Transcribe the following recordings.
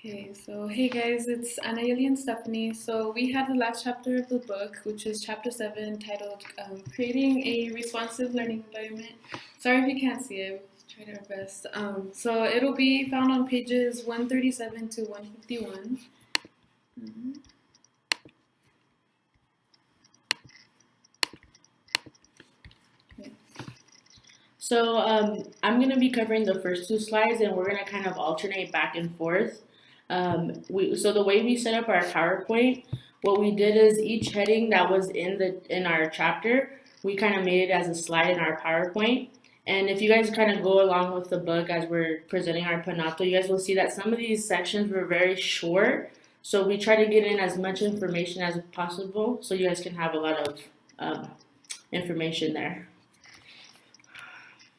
Okay, so hey guys, it's Anayeli and Stephanie. So we had the last chapter of the book, which is chapter 7, titled Creating a Responsive Learning Environment. Sorry if you can't see it, we tried our best. So it'll be found on pages 137 to 151. Mhm. So I'm going to be covering the first two slides, and we're going to kind of alternate back and forth. So the way we set up our PowerPoint, what we did is each heading that was in our chapter, we kind of made it as a slide in our PowerPoint. And if you guys kind of go along with the book as we're presenting our Panopto, you guys will see that some of these sections were very short. So we try to get in as much information as possible so you guys can have a lot of information there.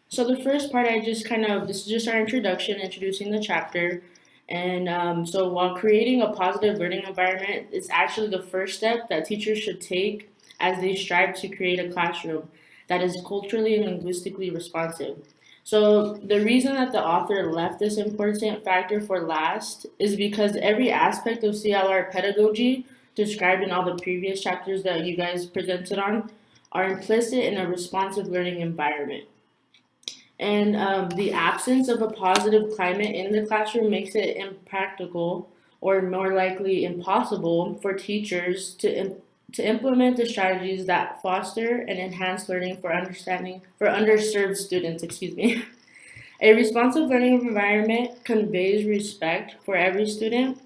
So the first part, this is just our introduction, introducing the chapter. And so while creating a positive learning environment is actually the first step that teachers should take as they strive to create a classroom that is culturally and linguistically responsive. So the reason that the author left this important factor for last is because every aspect of CLR pedagogy described in all the previous chapters that you guys presented on are implicit in a responsive learning environment. And the absence of a positive climate in the classroom makes it impractical or more likely impossible for teachers to implement the strategies that foster and enhance learning for underserved students. Excuse me. A responsive learning environment conveys respect for every student,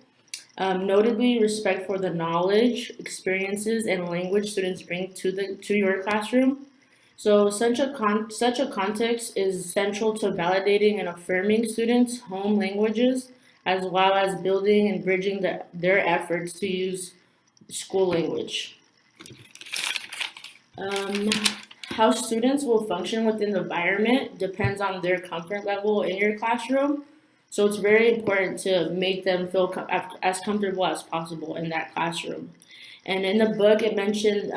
notably respect for the knowledge, experiences, and language students bring to your classroom. So such a context is central to validating and affirming students' home languages, as well as building and bridging their efforts to use school language. How students will function within the environment depends on their comfort level in your classroom. So it's very important to make them feel as comfortable as possible in that classroom. And in the book, it mentioned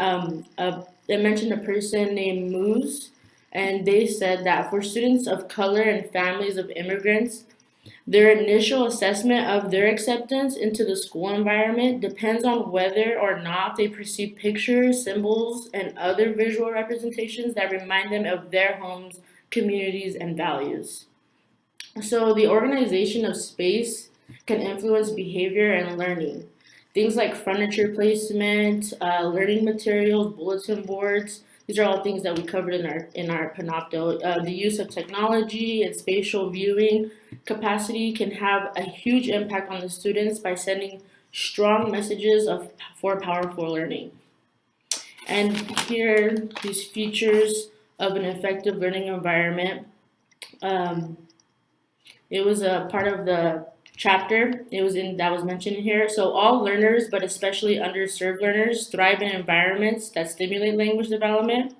a person named Moose, and they said that for students of color and families of immigrants, their initial assessment of their acceptance into the school environment depends on whether or not they perceive pictures, symbols, and other visual representations that remind them of their homes, communities, and values. So the organization of space can influence behavior and learning. Things like furniture placement, learning materials, bulletin boards. These are all things that we covered in our Panopto. The use of technology and spatial viewing capacity can have a huge impact on the students by sending strong messages for powerful learning. And here, these features of an effective learning environment. It was a part of the chapter that was mentioned here. So all learners, but especially underserved learners, thrive in environments that stimulate language development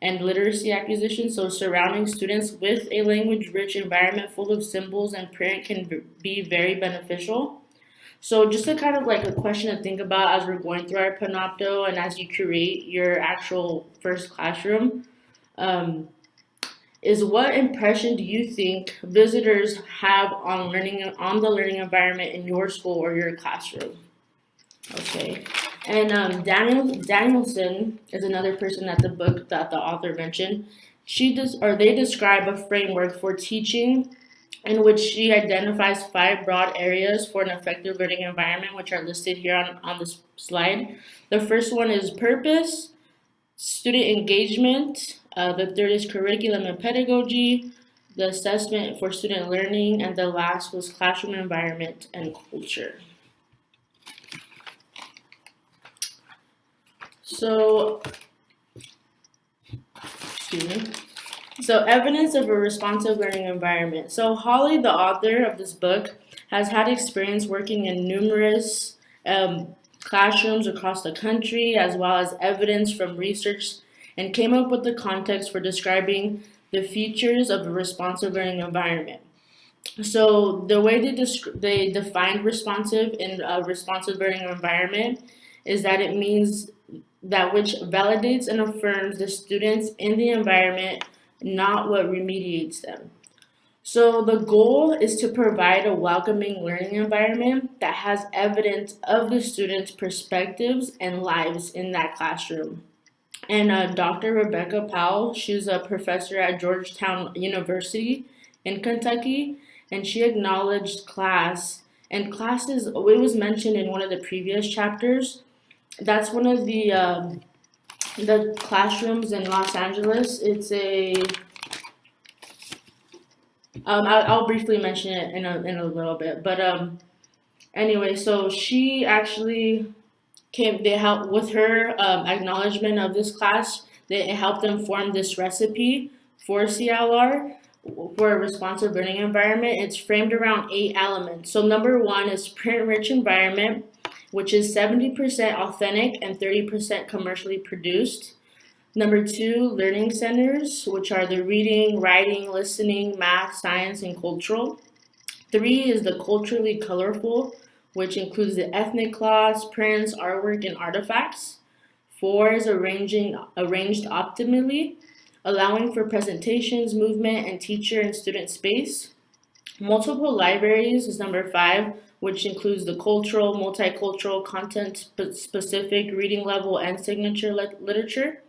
and literacy acquisition. So surrounding students with a language-rich environment full of symbols and print can be very beneficial. So just a kind of like a question to think about as we're going through our Panopto and as you create your actual first classroom. Is what impression do you think visitors have on the learning environment in your school or your classroom? Okay, and Danielson is another person that the author mentioned. They describe a framework for teaching in which she identifies 5 broad areas for an effective learning environment, which are listed here on this slide. The first one is purpose, student engagement. The third is curriculum and pedagogy, the assessment for student learning, and the last was classroom environment and culture. So, evidence of a responsive learning environment. So Holly, the author of this book, has had experience working in numerous classrooms across the country, as well as evidence from research, and came up with the context for describing the features of a responsive learning environment. So the way they defined responsive in a responsive learning environment is that it means that which validates and affirms the students in the environment, not what remediates them. So the goal is to provide a welcoming learning environment that has evidence of the students' perspectives and lives in that classroom. And Dr. Rebecca Powell, she's a professor at Georgetown University in Kentucky, and she acknowledged class. And classes, it was mentioned in one of the previous chapters. That's one of the classrooms in Los Angeles. It's a I'll briefly mention it in a little bit, but anyway, so she actually came. They helped with her acknowledgement of this class. It helped them form this recipe for CLR, for a responsive learning environment. It's framed around 8 elements. So number 1 is print-rich environment, which is 70% authentic and 30% commercially produced. Number 2, learning centers, which are the reading, writing, listening, math, science, and cultural. 3 is the culturally colorful, which includes the ethnic cloths, prints, artwork, and artifacts. 4 is arranged optimally, allowing for presentations, movement, and teacher and student space. Multiple libraries is number 5, which includes the cultural, multicultural, content-specific, reading level, and signature literature.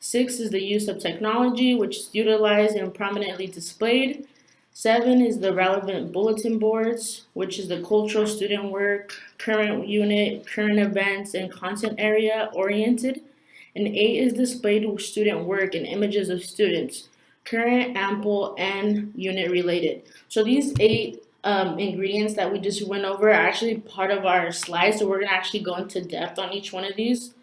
6 is the use of technology, which is utilized and prominently displayed. 7 is the relevant bulletin boards, which is the cultural student work, current unit, current events, and content area oriented. And 8 is displayed student work and images of students, current, ample, and unit related. So these 8 ingredients that we just went over are actually part of our slides, so we're going to actually go into depth on each one of these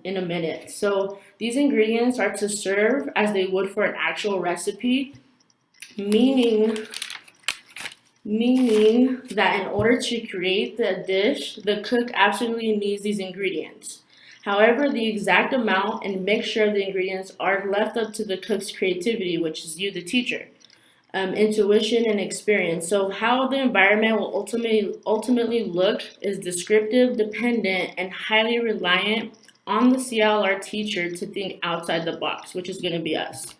in a minute. So these ingredients are to serve as they would for an actual recipe, meaning that in order to create the dish, the cook absolutely needs these ingredients. However, the exact amount and mixture of the ingredients are left up to the cook's creativity, which is you, the teacher, intuition, and experience. So how the environment will ultimately look is descriptive, dependent, and highly reliant on the CLR teacher to think outside the box, which is going to be us.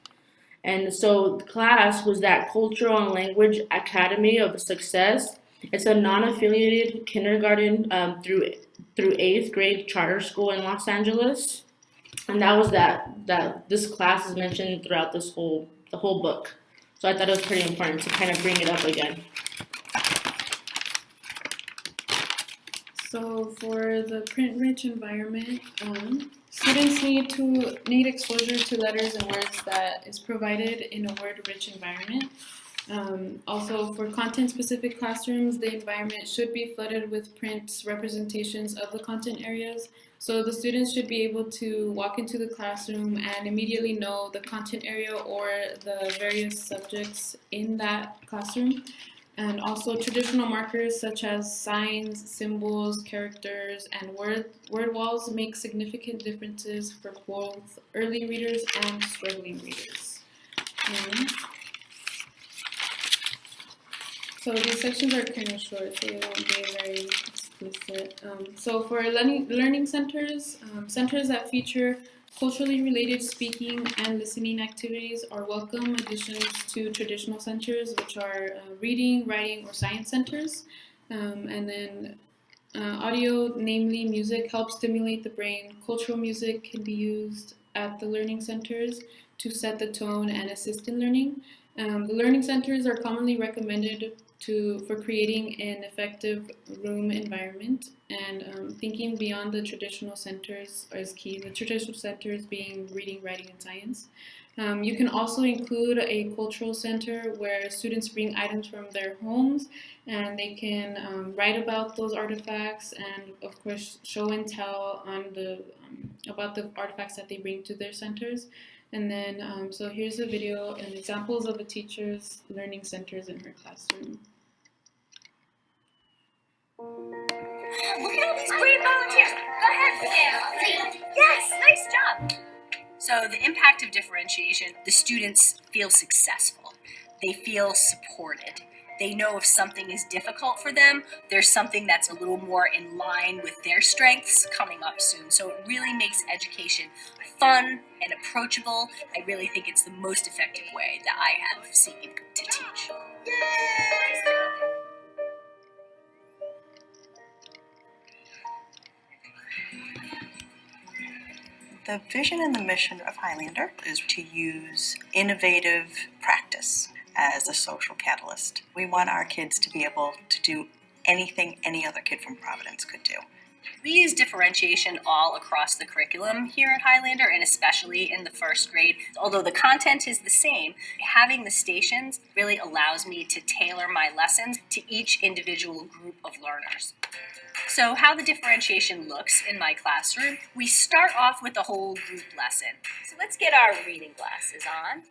And so class was that Cultural and Language Academy of Success. It's a non-affiliated kindergarten through 8th grade charter school in Los Angeles. And that was that this class is mentioned throughout the whole book. So I thought it was pretty important to kind of bring it up again. So for the print-rich environment, students need exposure to letters and words that is provided in a word-rich environment. Also, for content-specific classrooms, the environment should be flooded with print representations of the content areas. So the students should be able to walk into the classroom and immediately know the content area or the various subjects in that classroom. And also traditional markers such as signs, symbols, characters, and word walls make significant differences for both early readers and struggling readers. So these sections are kind of short, so they won't be very explicit. So for learning centers, centers that feature culturally related speaking and listening activities are welcome additions to traditional centers, which are reading, writing, or science centers. And then audio, namely music, helps stimulate the brain. Cultural music can be used at the learning centers to set the tone and assist in learning. The learning centers are commonly recommended for creating an effective room environment, and thinking beyond the traditional centers is key. The traditional centers being reading, writing, and science. You can also include a cultural center where students bring items from their homes and they can write about those artifacts and, of course, show and tell on about the artifacts that they bring to their centers. And then, so here's a video and examples of a teacher's learning centers in her classroom. Look at all these brave volunteers. Go ahead, Sam. Yes, nice job. So the impact of differentiation, the students feel successful. They feel supported. They know if something is difficult for them, there's something that's a little more in line with their strengths coming up soon. So it really makes education fun and approachable. I really think it's the most effective way that I have seen to teach. The vision and the mission of Highlander is to use innovative practice as a social catalyst. We want our kids to be able to do anything any other kid from Providence could do. We use differentiation all across the curriculum here at Highlander, and especially in the first grade. Although the content is the same, having the stations really allows me to tailor my lessons to each individual group of learners. So how the differentiation looks in my classroom, we start off with a whole group lesson. So let's get our reading glasses on.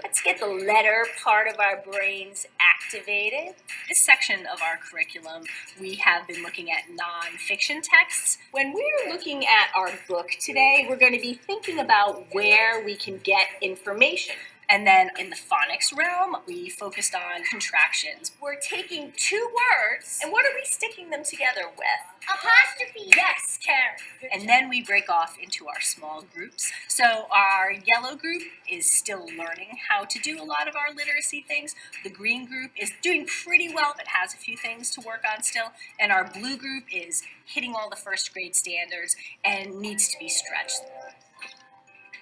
Let's get the letter part of our brains activated. This section of our curriculum, we have been looking at nonfiction texts. When we're looking at our book today, we're going to be thinking about where we can get information. And then in the phonics realm, we focused on contractions. We're taking two words, and what are we sticking them together with? Apostrophe. Yes, Karen. And then we break off into our small groups. So our yellow group is still learning how to do a lot of our literacy things. The green group is doing pretty well, but has a few things to work on still. And our blue group is hitting all the first grade standards and needs to be stretched.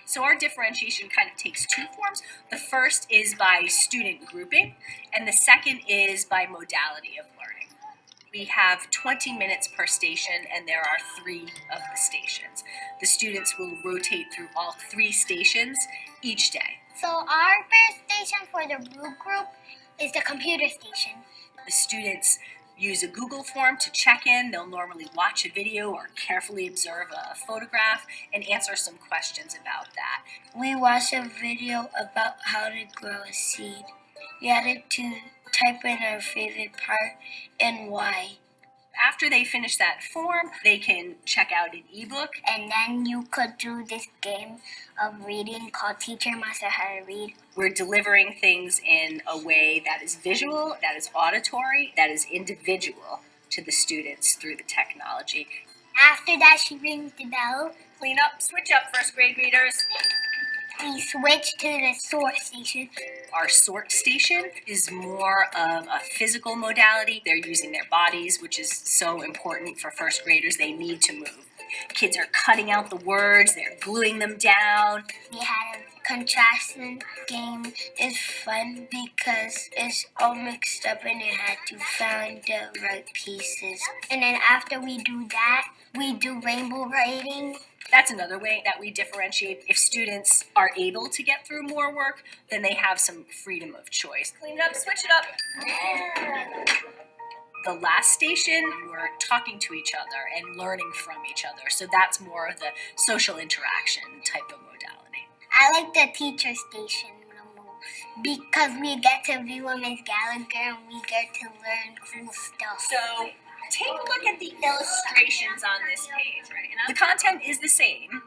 So our differentiation kind of takes two forms. The first is by student grouping, and the second is by modality of learning. We have 20 minutes per station, and there are 3 of the stations. The students will rotate through all 3 stations each day. So our first station for the blue group is the computer station. The students use a Google form to check in. They'll normally watch a video or carefully observe a photograph and answer some questions about that. We watched a video about how to grow a seed. We had to type in our favorite part and why. After they finish that form, they can check out an ebook. And then you could do this game of reading called Teacher Must Know How to Read. We're delivering things in a way that is visual, that is auditory, that is individual to the students through the technology. After that, she rings the bell. Clean up, switch up, first grade readers. We switch to the sort station. Our sort station is more of a physical modality. They're using their bodies, which is so important for first graders. They need to move. Kids are cutting out the words, they're gluing them down. We had a contraction game. It's fun because it's all mixed up and it had to find the right pieces. And then after we do that, we do rainbow writing. That's another way that we differentiate. If students are able to get through more work, then they have some freedom of choice. Clean it up, switch it up. The last station, we're talking to each other and learning from each other. So that's more of the social interaction type of modality. I like the teacher station the most because we get to view Miss Gallagher and we get to learn cool stuff. So take a look at the illustrations on this page, right? The content is the same,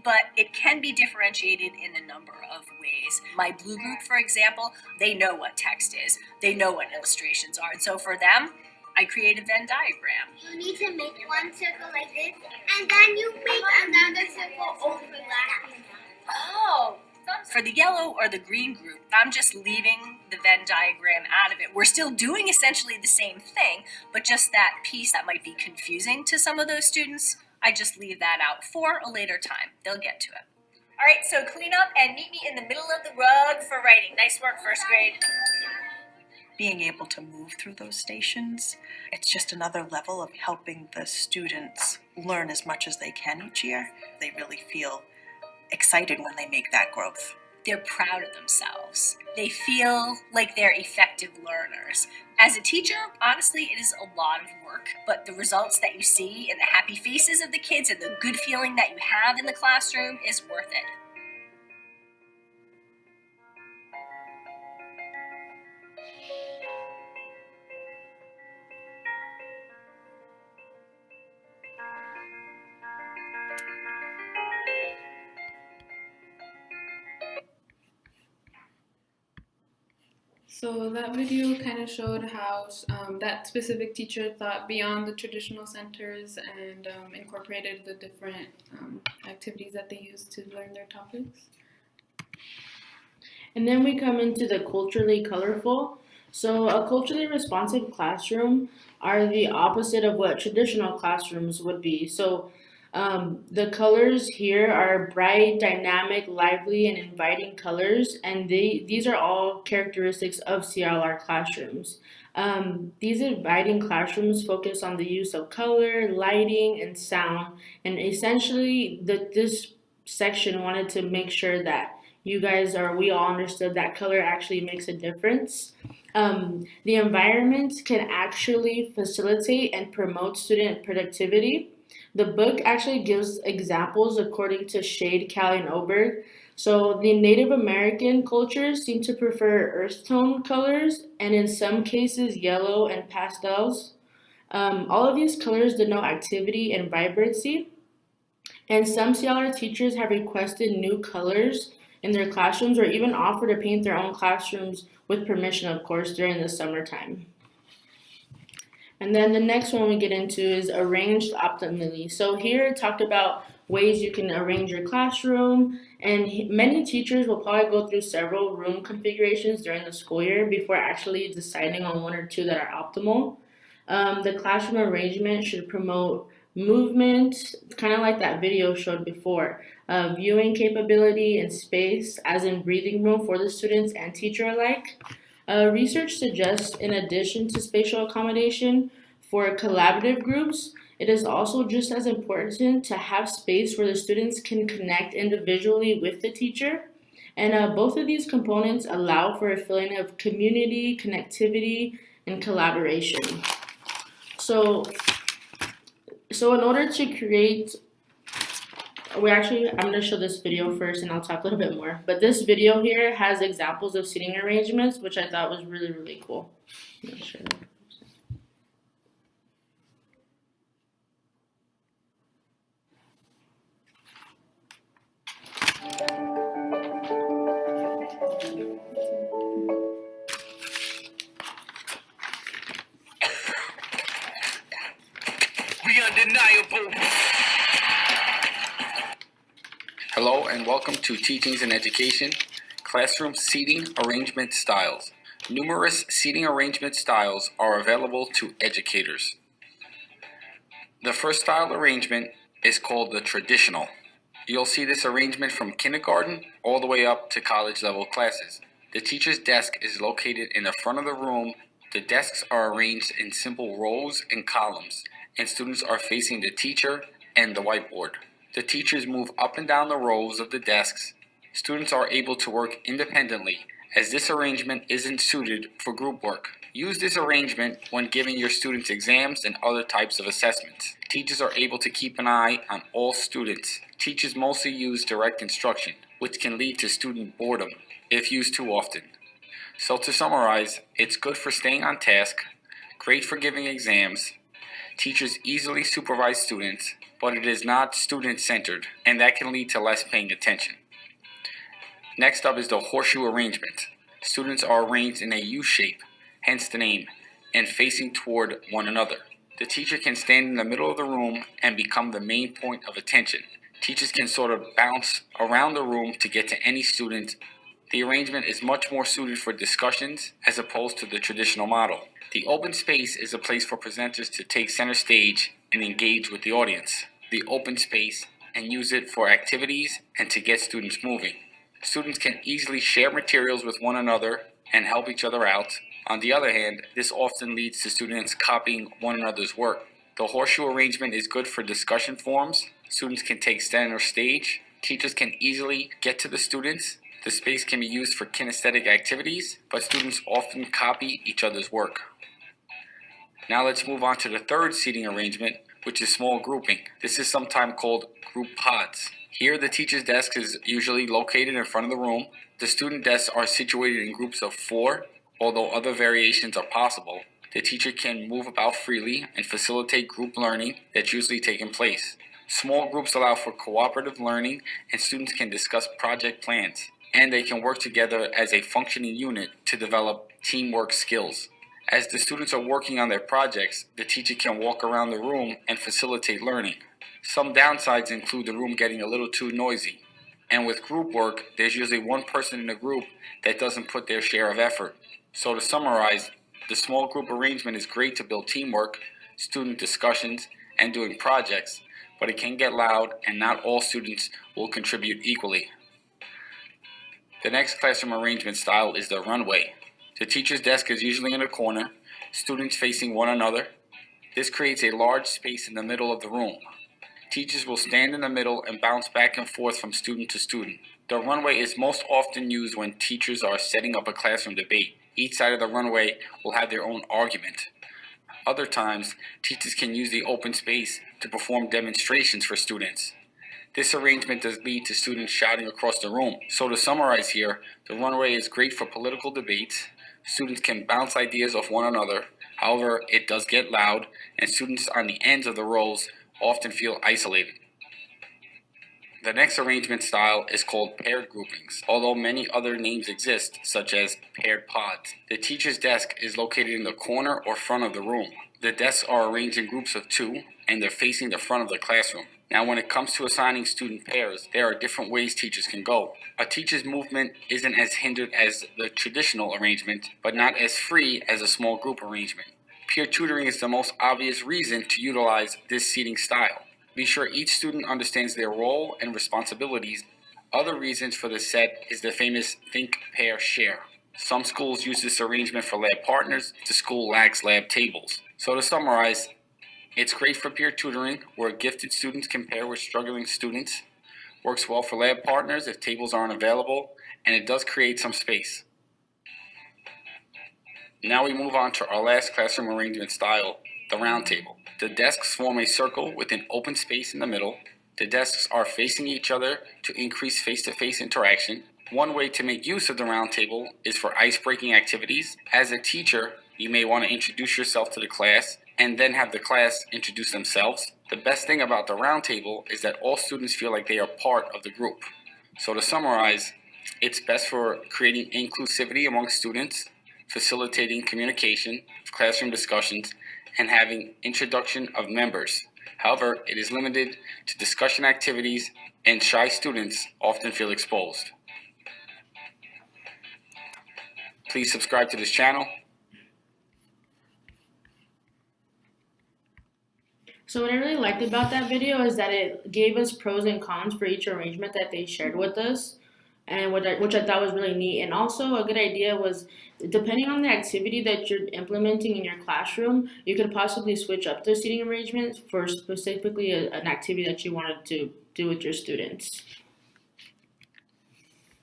but it can be differentiated in a number of ways. My blue group, for example, they know what text is. They know what illustrations are. And so for them, I create a Venn diagram. You need to make one circle like this, and then you make another circle overlapping. Oh! For the yellow or the green group, I'm just leaving the Venn diagram out of it. We're still doing essentially the same thing, but just that piece that might be confusing to some of those students, I just leave that out for a later time. They'll get to it. All right, so clean up and meet me in the middle of the rug for writing. Nice work, first grade. Being able to move through those stations, it's just another level of helping the students learn as much as they can each year. They really feel excited when they make that growth. They're proud of themselves. They feel like they're effective learners. As a teacher, honestly, it is a lot of work, but the results that you see and the happy faces of the kids and the good feeling that you have in the classroom is worth it. So that video kind of showed how that specific teacher thought beyond the traditional centers and incorporated the different activities that they use to learn their topics. And then we come into the culturally colorful. So, a culturally responsive classroom are the opposite of what traditional classrooms would be. The colors here are bright, dynamic, lively, and inviting colors, and these are all characteristics of CLR classrooms. These inviting classrooms focus on the use of color, lighting, and sound, and essentially, this section wanted to make sure that you guys or we all understood that color actually makes a difference. The environment can actually facilitate and promote student productivity. The book actually gives examples according to Shade, Callie, and Oberg. So the Native American cultures seem to prefer earth tone colors and in some cases yellow and pastels. All of these colors denote activity and vibrancy. And some CLR teachers have requested new colors in their classrooms or even offered to paint their own classrooms with permission, of course, during the summertime. And then the next one we get into is arranged optimally. So here it talked about ways you can arrange your classroom, and many teachers will probably go through several room configurations during the school year before actually deciding on one or two that are optimal. The classroom arrangement should promote movement, kind of like that video showed before, viewing capability and space, as in breathing room for the students and teacher alike. Research suggests, in addition to spatial accommodation, for collaborative groups, it is also just as important to have space where the students can connect individually with the teacher. And both of these components allow for a feeling of community, connectivity, and collaboration. So in order to create, I'm going to show this video first and I'll talk a little bit more. But this video here has examples of seating arrangements, which I thought was really, really cool. I'm going to show that. Undeniable. Hello and welcome to Teachings in Education, Classroom Seating Arrangement Styles. Numerous seating arrangement styles are available to educators. The first style arrangement is called the traditional. You'll see this arrangement from kindergarten all the way up to college level classes. The teacher's desk is located in the front of the room. The desks are arranged in simple rows and columns, and students are facing the teacher and the whiteboard. The teachers move up and down the rows of the desks. Students are able to work independently, as this arrangement isn't suited for group work. Use this arrangement when giving your students exams and other types of assessments. Teachers are able to keep an eye on all students. Teachers mostly use direct instruction, which can lead to student boredom if used too often. So to summarize, it's good for staying on task, great for giving exams. Teachers easily supervise students, but it is not student-centered, and that can lead to less paying attention. Next up is the horseshoe arrangement. Students are arranged in a U shape, hence the name, and facing toward one another. The teacher can stand in the middle of the room and become the main point of attention. Teachers can sort of bounce around the room to get to any student. The arrangement is much more suited for discussions as opposed to the traditional model. The open space is a place for presenters to take center stage and engage with the audience. The open space and use it for activities and to get students moving. Students can easily share materials with one another and help each other out. On the other hand, this often leads to students copying one another's work. The horseshoe arrangement is good for discussion forums. Students can take center stage. Teachers can easily get to the students. The space can be used for kinesthetic activities, but students often copy each other's work. Now let's move on to the third seating arrangement, which is small grouping. This is sometimes called group pods. Here, the teacher's desk is usually located in front of the room. The student desks are situated in groups of 4, although other variations are possible. The teacher can move about freely and facilitate group learning that's usually taking place. Small groups allow for cooperative learning, and students can discuss project plans, and they can work together as a functioning unit to develop teamwork skills. As the students are working on their projects, the teacher can walk around the room and facilitate learning. Some downsides include the room getting a little too noisy. And with group work, there's usually one person in the group that doesn't put their share of effort. So to summarize, the small group arrangement is great to build teamwork, student discussions, and doing projects, but it can get loud and not all students will contribute equally. The next classroom arrangement style is the runway. The teacher's desk is usually in a corner, students facing one another. This creates a large space in the middle of the room. Teachers will stand in the middle and bounce back and forth from student to student. The runway is most often used when teachers are setting up a classroom debate. Each side of the runway will have their own argument. Other times, teachers can use the open space to perform demonstrations for students. This arrangement does lead to students shouting across the room. So to summarize here, the runway is great for political debates. Students can bounce ideas off one another. However, it does get loud, and students on the ends of the rows often feel isolated. The next arrangement style is called paired groupings, although many other names exist, such as paired pods. The teacher's desk is located in the corner or front of the room. The desks are arranged in groups of 2, and they're facing the front of the classroom. Now, when it comes to assigning student pairs, there are different ways teachers can go. A teacher's movement isn't as hindered as the traditional arrangement, but not as free as a small group arrangement. Peer tutoring is the most obvious reason to utilize this seating style. Be sure each student understands their role and responsibilities. Other reasons for this set is the famous think, pair, share. Some schools use this arrangement for lab partners. The school lacks lab tables. So to summarize, it's great for peer tutoring, where gifted students can pair with struggling students. Works well for lab partners if tables aren't available, and it does create some space. Now we move on to our last classroom arrangement style, the round table. The desks form a circle with an open space in the middle. The desks are facing each other to increase face-to-face interaction. One way to make use of the round table is for ice-breaking activities. As a teacher, you may want to introduce yourself to the class and then have the class introduce themselves. The best thing about the round table is that all students feel like they are part of the group. So to summarize, it's best for creating inclusivity among students, facilitating communication, classroom discussions, and having introduction of members. However, it is limited to discussion activities, and shy students often feel exposed. Please subscribe to this channel. So what I really liked about that video is that it gave us pros and cons for each arrangement that they shared with us, and which I thought was really neat. And also a good idea was, depending on the activity that you're implementing in your classroom, you could possibly switch up the seating arrangements for specifically an activity that you wanted to do with your students.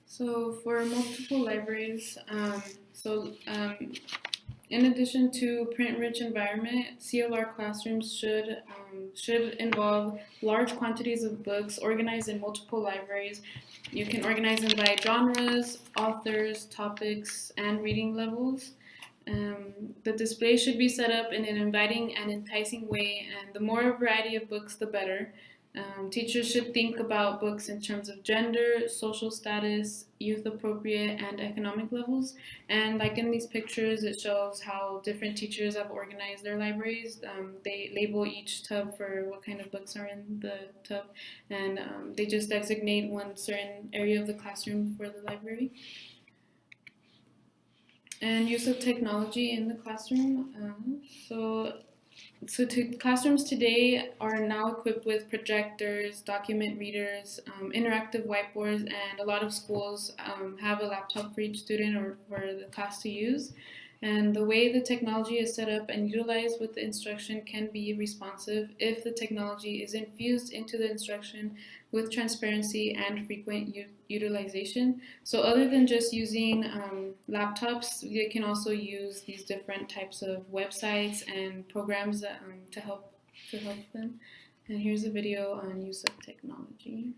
So for multiple libraries, in addition to print-rich environment, CLR classrooms should involve large quantities of books organized in multiple libraries. You can organize them by genres, authors, topics, and reading levels. The display should be set up in an inviting and enticing way, and the more variety of books, the better. Teachers should think about books in terms of gender, social status, youth appropriate, and economic levels. And like in these pictures, it shows how different teachers have organized their libraries. They label each tub for what kind of books are in the tub, and they just designate one certain area of the classroom for the library. And use of technology in the classroom. Classrooms today are now equipped with projectors, document readers, interactive whiteboards, and a lot of schools have a laptop for each student or for the class to use. And the way the technology is set up and utilized with the instruction can be responsive if the technology is infused into the instruction with transparency and frequent utilization. So other than just using laptops, you can also use these different types of websites and programs to help them. And here's a video on use of technology.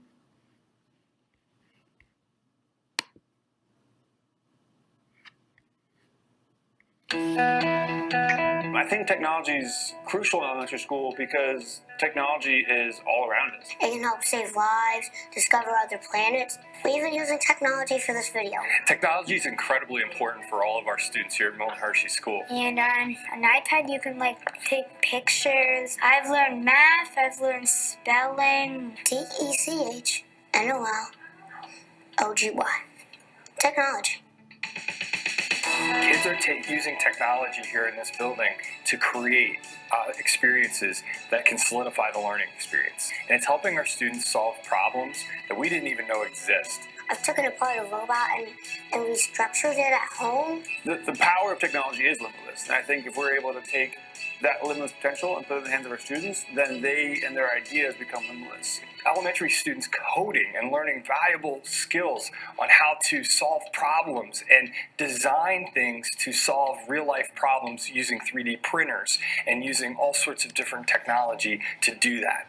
I think technology is crucial in elementary school because technology is all around us. It can help save lives, discover other planets. We're even using technology for this video. Technology is incredibly important for all of our students here at Milton Hershey School. And on an iPad, you can take pictures. I've learned math. I've learned spelling. TECHNOLOGY. Technology. Kids are using technology here in this building to create experiences that can solidify the learning experience. And it's helping our students solve problems that we didn't even know exist. I've taken apart a robot and restructured it at home. The power of technology is limitless. And I think if we're able to take that limitless potential and put it in the hands of our students, then they and their ideas become limitless. Elementary students coding and learning valuable skills on how to solve problems and design things to solve real-life problems using 3D printers and using all sorts of different technology to do that.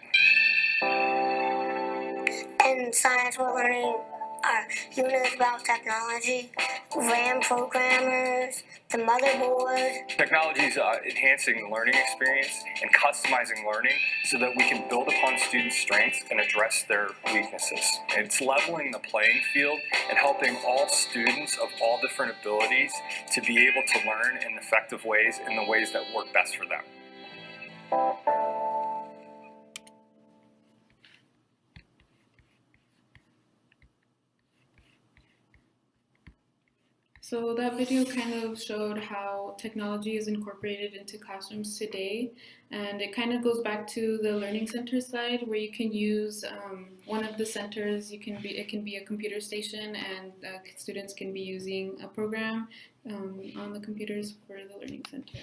In science, we're learning our units about technology, RAM programmers, the motherboard. Technology is enhancing the learning experience and customizing learning so that we can build upon students' strengths and address their weaknesses. It's leveling the playing field and helping all students of all different abilities to be able to learn in effective ways, in the ways that work best for them. So that video kind of showed how technology is incorporated into classrooms today, and it kind of goes back to the learning center slide where you can use one of the centers. It can be a computer station, and students can be using a program on the computers for the learning center.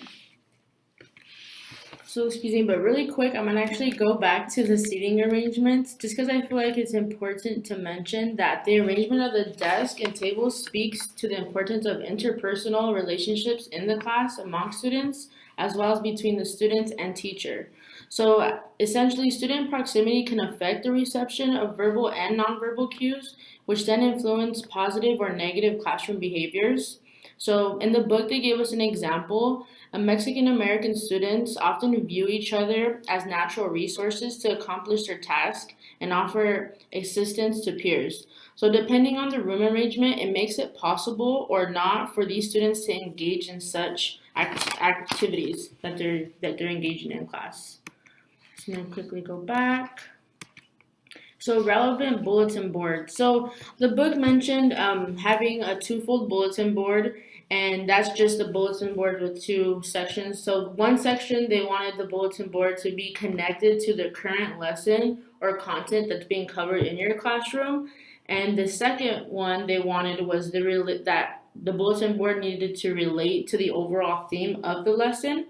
So excuse me, but really quick, I'm gonna actually go back to the seating arrangements just because I feel like it's important to mention that the arrangement of the desk and table speaks to the importance of interpersonal relationships in the class among students, as well as between the students and teacher. So essentially, student proximity can affect the reception of verbal and nonverbal cues, which then influence positive or negative classroom behaviors. So in the book, they gave us an example. Mexican-American students often view each other as natural resources to accomplish their task and offer assistance to peers. So depending on the room arrangement, it makes it possible or not for these students to engage in such activities that they're engaging in class. So now quickly go back. So relevant bulletin board. So the book mentioned having a twofold bulletin board, and that's just a bulletin board with two sections. So one section, they wanted the bulletin board to be connected to the current lesson or content that's being covered in your classroom. And the second one they wanted was that the bulletin board needed to relate to the overall theme of the lesson.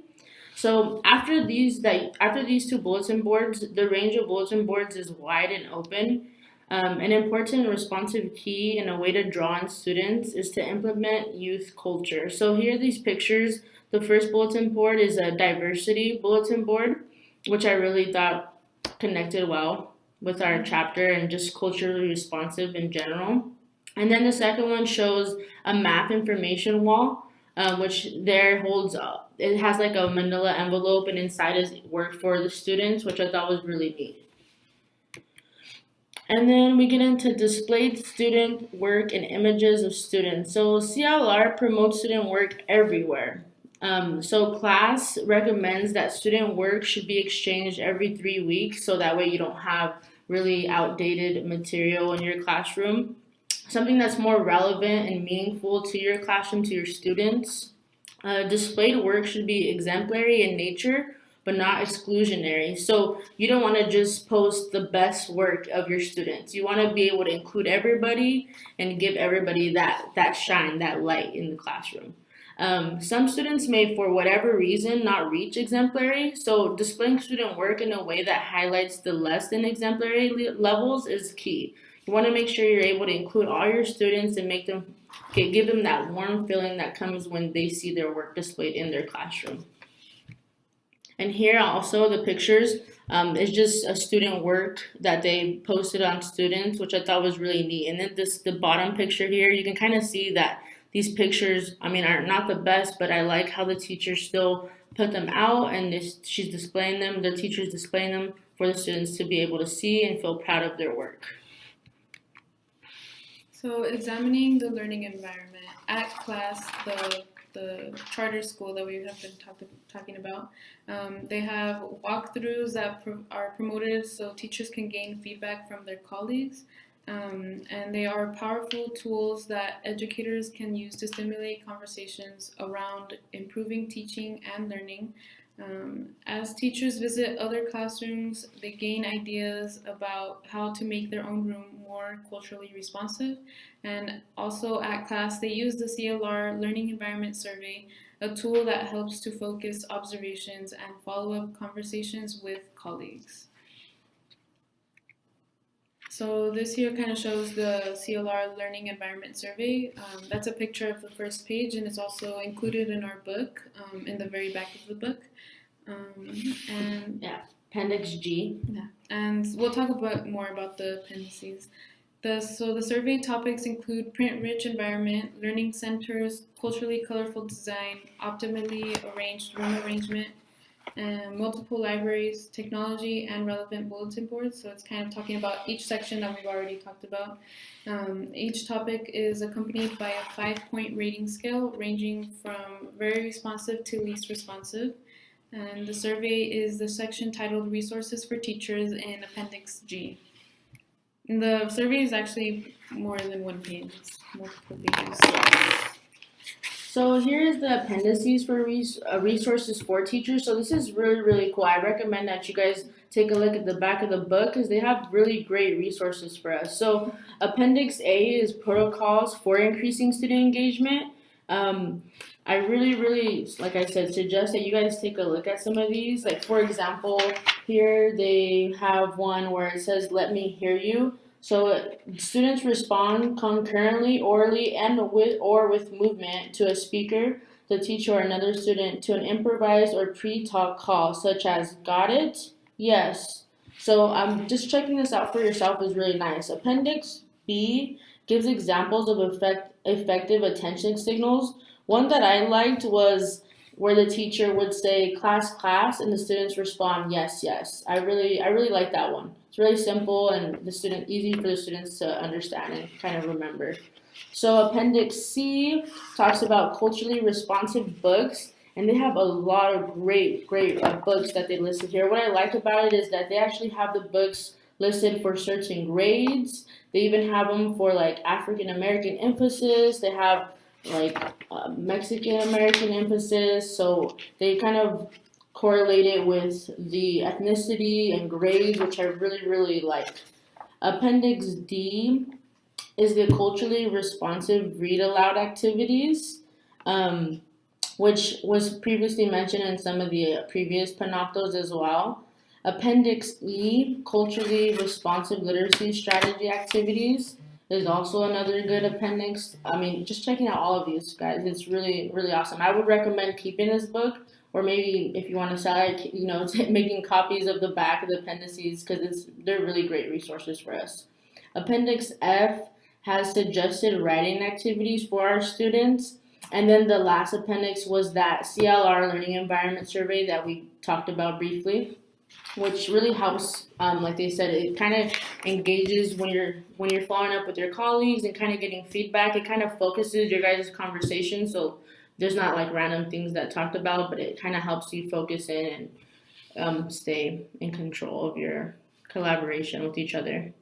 So after these two bulletin boards, the range of bulletin boards is wide and open. An important responsive key and a way to draw in students is to implement youth culture. So here are these pictures. The first bulletin board is a diversity bulletin board, which I really thought connected well with our chapter and just culturally responsive in general. And then the second one shows a math information wall, which there holds up. It has like a manila envelope, and inside is work for the students, which I thought was really neat. And then we get into displayed student work and images of students. So CLR promotes student work everywhere. So class recommends that student work should be exchanged every 3 weeks, so that way you don't have really outdated material in your classroom. Something that's more relevant and meaningful to your classroom, to your students. Displayed work should be exemplary in nature, but not exclusionary. So you don't want to just post the best work of your students. You want to be able to include everybody and give everybody that shine, that light in the classroom. Some students may, for whatever reason, not reach exemplary. So displaying student work in a way that highlights the less than exemplary levels is key. You want to make sure you're able to include all your students and give them that warm feeling that comes when they see their work displayed in their classroom. And here also the pictures is just a student work that they posted on students, which I thought was really neat. And then the bottom picture here, you can kind of see that these pictures, are not the best, but I like how the teacher still put them out, and she's displaying them, the teacher's displaying them for the students to be able to see and feel proud of their work. So examining the learning environment at class, the charter school that we have been talking about, they have walkthroughs that are promoted so teachers can gain feedback from their colleagues. and they are powerful tools that educators can use to stimulate conversations around improving teaching and learning. As teachers visit other classrooms, they gain ideas about how to make their own room more culturally responsive. And also at class, they use the CLR Learning Environment Survey, a tool that helps to focus observations and follow-up conversations with colleagues. So this here kind of shows the CLR Learning Environment Survey. That's a picture of the first page, and it's also included in our book, in the very back of the book. Appendix G. Yeah, and we'll talk more about the appendices. So the survey topics include print-rich environment, learning centers, culturally colorful design, optimally arranged room arrangement, and multiple libraries, technology, and relevant bulletin boards. So it's kind of talking about each section that we've already talked about. Each topic is accompanied by a 5-point rating scale ranging from very responsive to least responsive. And the survey is the section titled Resources for Teachers in Appendix G. And the survey is actually more than one page, it's multiple pages. So here's the appendices for resources for teachers. So this is really, really cool. I recommend that you guys take a look at the back of the book because they have really great resources for us. So Appendix A is protocols for increasing student engagement. I really, like I said, suggest that you guys take a look at some of these. Like, for example, here they have one where it says, let me hear you. So students respond concurrently, orally, and with movement to a speaker, the teacher, or another student to an improvised or pre-talk call, such as, got it? Yes. So just checking this out for yourself is really nice. Appendix B gives examples of effective attention signals. One that I liked was where the teacher would say class, class, and the students respond yes, yes. I really like that one. It's really simple and easy for the students to understand and kind of remember. So Appendix C talks about culturally responsive books, and they have a lot of great books that they listed here. What I like about it is that they actually have the books listed for certain grades. They even have them for like African American emphasis. They have like Mexican American emphasis, so they kind of correlate it with the ethnicity and grades, which I really like. Appendix D is the culturally responsive read aloud activities, which was previously mentioned in some of the previous panoptos as well. Appendix E, culturally responsive literacy strategy activities, is also another good appendix. I mean, just checking out all of these, guys, it's really awesome. I would recommend keeping this book, or maybe if you want to sell it, making copies of the back of the appendices, because they're really great resources for us. Appendix F has suggested writing activities for our students. And then the last appendix was that CLR Learning Environment Survey that we talked about briefly, which really helps. Like they said, it kind of engages when you're following up with your colleagues and kind of getting feedback. It kind of focuses your guys' conversation, so there's not like random things that talked about, but it kind of helps you focus in and stay in control of your collaboration with each other.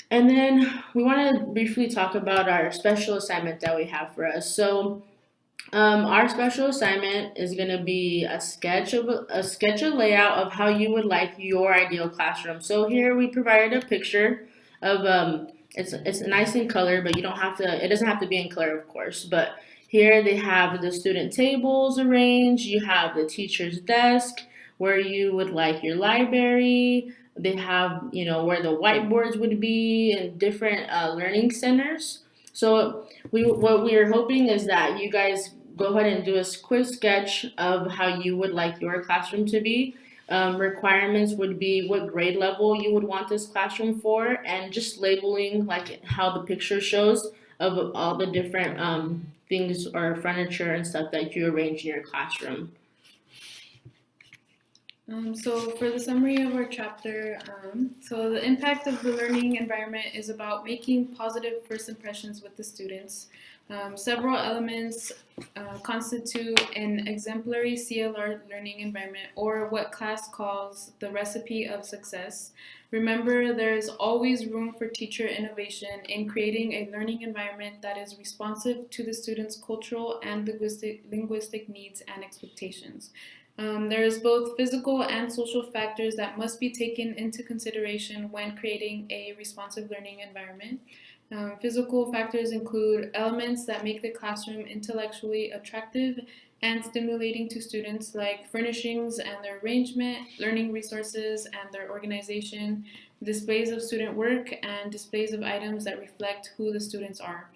And then we want to briefly talk about our special assignment that we have for us. So our special assignment is going to be a sketch a layout of how you would like your ideal classroom. So here we provided a picture of it's nice in color, but it doesn't have to be in color, of course. But here they have the student tables arranged. You have the teacher's desk where you would like your library. They have, where the whiteboards would be and different learning centers. So what we are hoping is that you guys go ahead and do a quick sketch of how you would like your classroom to be. Requirements would be what grade level you would want this classroom for, and just labeling like how the picture shows of all the different things or furniture and stuff that you arrange in your classroom. So for the summary of our chapter, so the impact of the learning environment is about making positive first impressions with the students. Several elements constitute an exemplary CLR learning environment, or what class calls the recipe of success. Remember, there is always room for teacher innovation in creating a learning environment that is responsive to the students' cultural and linguistic needs and expectations. There is both physical and social factors that must be taken into consideration when creating a responsive learning environment. Physical factors include elements that make the classroom intellectually attractive and stimulating to students, like furnishings and their arrangement, learning resources and their organization, displays of student work, and displays of items that reflect who the students are.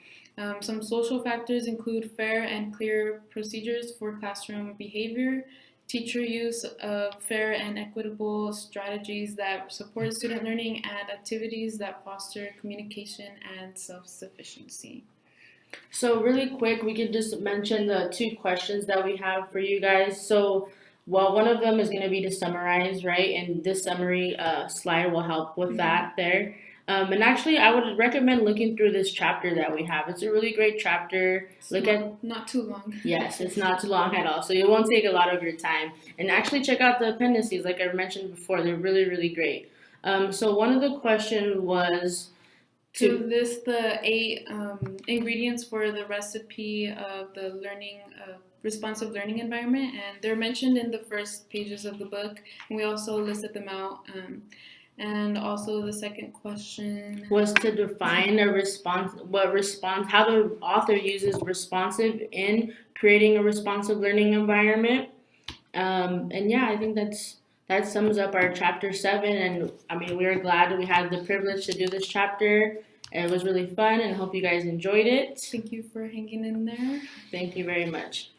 Some social factors include fair and clear procedures for classroom behavior, teacher use of fair and equitable strategies that support student learning, and activities that foster communication and self-sufficiency. So really quick, we could just mention the 2 questions that we have for you guys. So, well, one of them is going to be to summarize, right? And this summary slide will help with that there. And actually, I would recommend looking through this chapter that we have. It's a really great chapter. Not too long. Yes, it's not too long at all, so it won't take a lot of your time. And actually, check out the appendices, like I mentioned before. They're really, really great. So one of the questions was to list the 8 ingredients for the recipe of the responsive learning environment, and they're mentioned in the first pages of the book. And we also listed them out. And also the second question was to define a response, how the author uses responsive in creating a responsive learning environment. And yeah, I think that sums up our chapter 7. And I mean, we are glad that we had the privilege to do this chapter. It was really fun, and I hope you guys enjoyed it. Thank you for hanging in there. Thank you very much.